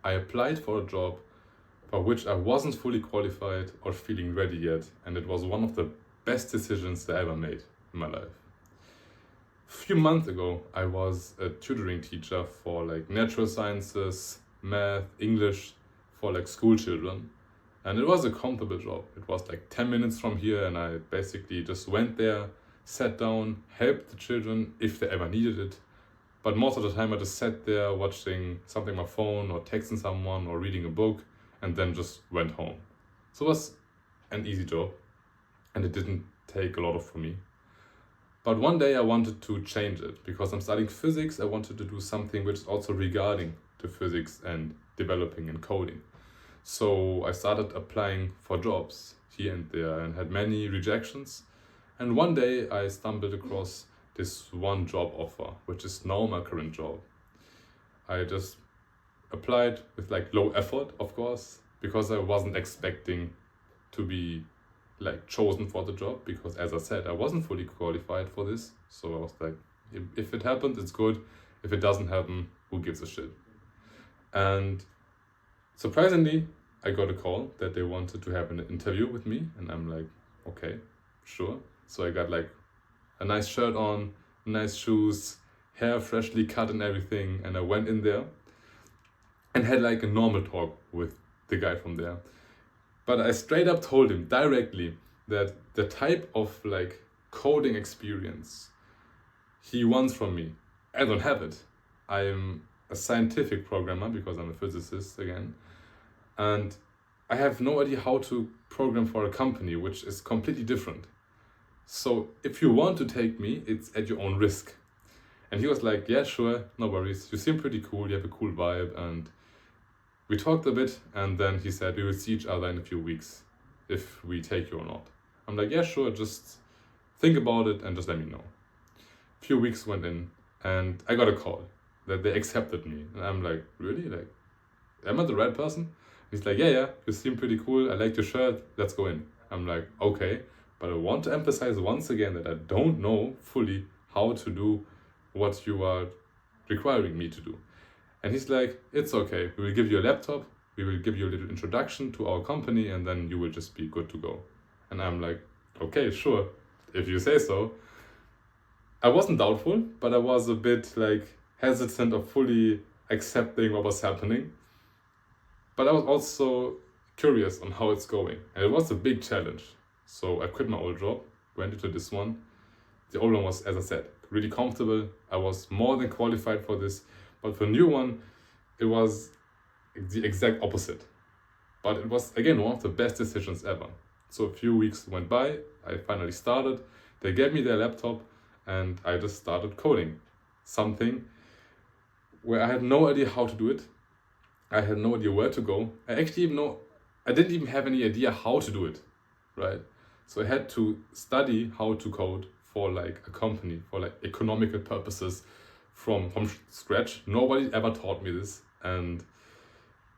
I applied for a job for which I wasn't fully qualified or feeling ready yet, and it was one of the best decisions I ever made in my life. A few months ago, I was a tutoring teacher for like natural sciences, math, English for like school children. And it was a comfortable job. It was like 10 minutes from here, and I basically just went there, sat down, helped the children if they ever needed it. But most of the time, I just sat there watching something on my phone or texting someone or reading a book, and then just went home. So it was an easy job, and it didn't take a lot of for me. But one day I wanted to change it because I'm studying physics. I wanted to do something which is also regarding to physics and developing and coding. So I started applying for jobs here and there and had many rejections. And one day I stumbled across this one job offer, which is now my current job. I just applied with like low effort, of course, because I wasn't expecting to be like chosen for the job, because as I said, I wasn't fully qualified for this. So I was like, if it happens, it's good. If it doesn't happen, who gives a shit? And surprisingly, I got a call that they wanted to have an interview with me, and I'm like, okay, sure. So I got like a nice shirt on, nice shoes, hair freshly cut and everything, and I went in there and had like a normal talk with the guy from there. But I straight up told him directly that the type of like coding experience he wants from me, I don't have it. I'm a scientific programmer because I'm a physicist again, and I have no idea how to program for a company, which is completely different. So if you want to take me, it's at your own risk. And he was like, yeah, sure, no worries. You seem pretty cool, you have a cool vibe. And we talked a bit, and then he said, we will see each other in a few weeks if we take you or not. I'm like, yeah, sure, just think about it and just let me know. A few weeks went in, and I got a call that they accepted me. And I'm like, really? Like, am I the right person? He's like, yeah, you seem pretty cool. I like your shirt. Let's go in. I'm like, okay. But I want to emphasize once again that I don't know fully how to do what you are requiring me to do. And he's like, it's okay. We will give you a laptop. We will give you a little introduction to our company, and then you will just be good to go. And I'm like, okay, sure. If you say so. I wasn't doubtful, but I was a bit like hesitant of fully accepting what was happening. But I was also curious on how it's going. And it was a big challenge. So I quit my old job, went into this one. The old one was, as I said, really comfortable. I was more than qualified for this. But for the new one, it was the exact opposite. But it was, again, one of the best decisions ever. So a few weeks went by, I finally started. They gave me their laptop, and I just started coding. Something where I had no idea how to do it. I had no idea where to go. I didn't even have any idea how to do it, right? So I had to study how to code for like a company, for like economical purposes from scratch. Nobody ever taught me this. And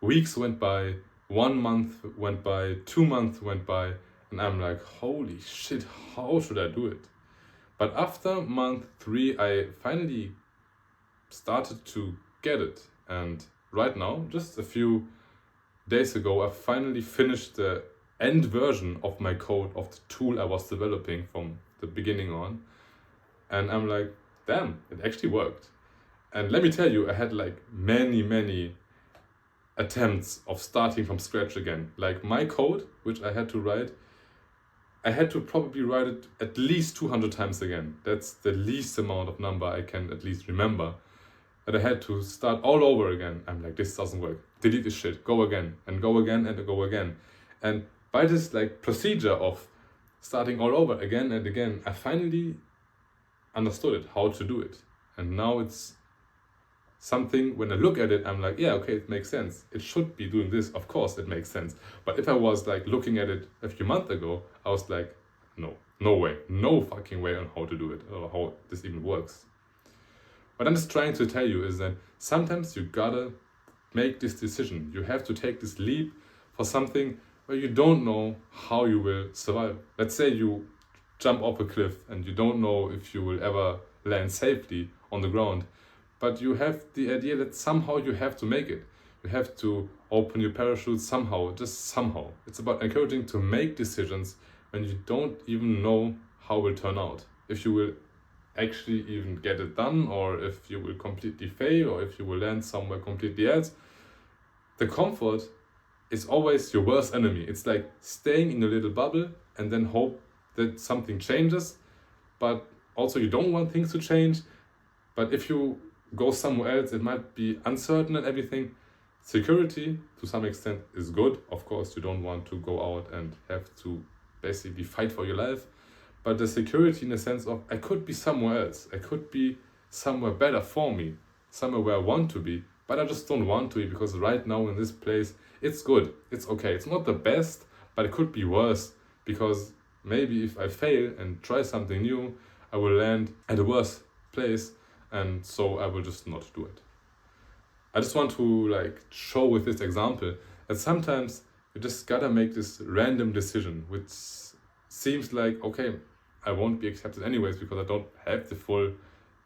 weeks went by, 1 month went by, 2 months went by, and I'm like, holy shit, how should I do it? But after month 3, I finally started to get it. And right now, just a few days ago, I finally finished the end version of my code of the tool I was developing from the beginning on. And I'm like, damn, it actually worked. And let me tell you, I had like many attempts of starting from scratch again. Like my code, which I had to write, I had to probably write it at least 200 times again. That's the least amount of number I can at least remember. And I had to start all over again. I'm like, this doesn't work. Delete this shit. Go again and go again and go again. And by this like procedure of starting all over again and again, I finally understood it, how to do it. And now it's something, when I look at it, I'm like, yeah, okay, it makes sense. It should be doing this. Of course, it makes sense. But if I was like looking at it a few months ago, I was like, no way, no fucking way on how to do it or how this even works. What I'm just trying to tell you is that sometimes you gotta make this decision. You have to take this leap for something where you don't know how you will survive. Let's say you jump off a cliff and you don't know if you will ever land safely on the ground, but you have the idea that somehow you have to make it. You have to open your parachute somehow, just somehow. It's about encouraging to make decisions when you don't even know how it will turn out. If you will actually even get it done, or if you will completely fail, or if you will land somewhere completely else. The comfort is always your worst enemy. It's like staying in a little bubble and then hope that something changes, but also you don't want things to change. But if you go somewhere else, it might be uncertain and everything. Security, to some extent, is good. Of course, you don't want to go out and have to basically fight for your life. But the security in the sense of, I could be somewhere else. I could be somewhere better for me. Somewhere where I want to be. But I just don't want to be, because right now in this place, it's good. It's okay. It's not the best, but it could be worse. Because maybe if I fail and try something new, I will land at a worse place. And so I will just not do it. I just want to show with this example that sometimes you just gotta make this random decision, which seems like, okay, I won't be accepted anyways because I don't have the full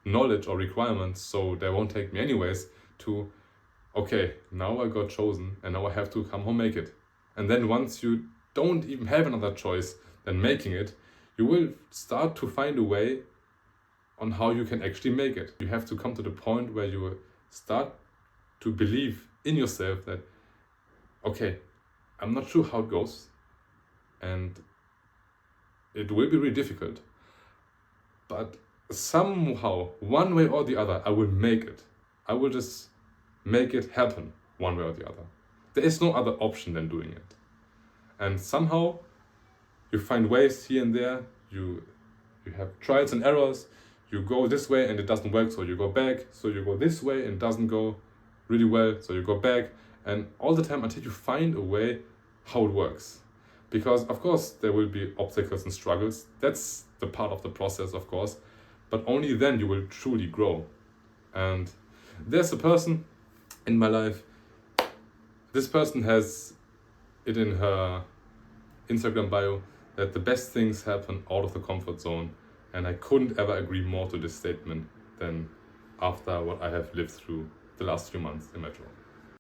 knowledge or requirements, so they won't take me anyways, to, okay, now I got chosen and now I have to come home, make it. And then once you don't even have another choice than making it, you will start to find a way on how you can actually make it. You have to come to the point where you start to believe in yourself that, okay, I'm not sure how it goes and it will be really difficult, but somehow, one way or the other, I will make it. I will just make it happen one way or the other. There is no other option than doing it. And somehow you find ways here and there, you have trials and errors, you go this way and it doesn't work, so you go back, so you go this way and it doesn't go really well, so you go back, and all the time until you find a way how it works. Because of course there will be obstacles and struggles, that's the part of the process, of course, but only then you will truly grow. And there's a person in my life, this person has it in her Instagram bio that the best things happen out of the comfort zone, and I couldn't ever agree more to this statement than after what I have lived through the last few months in my job.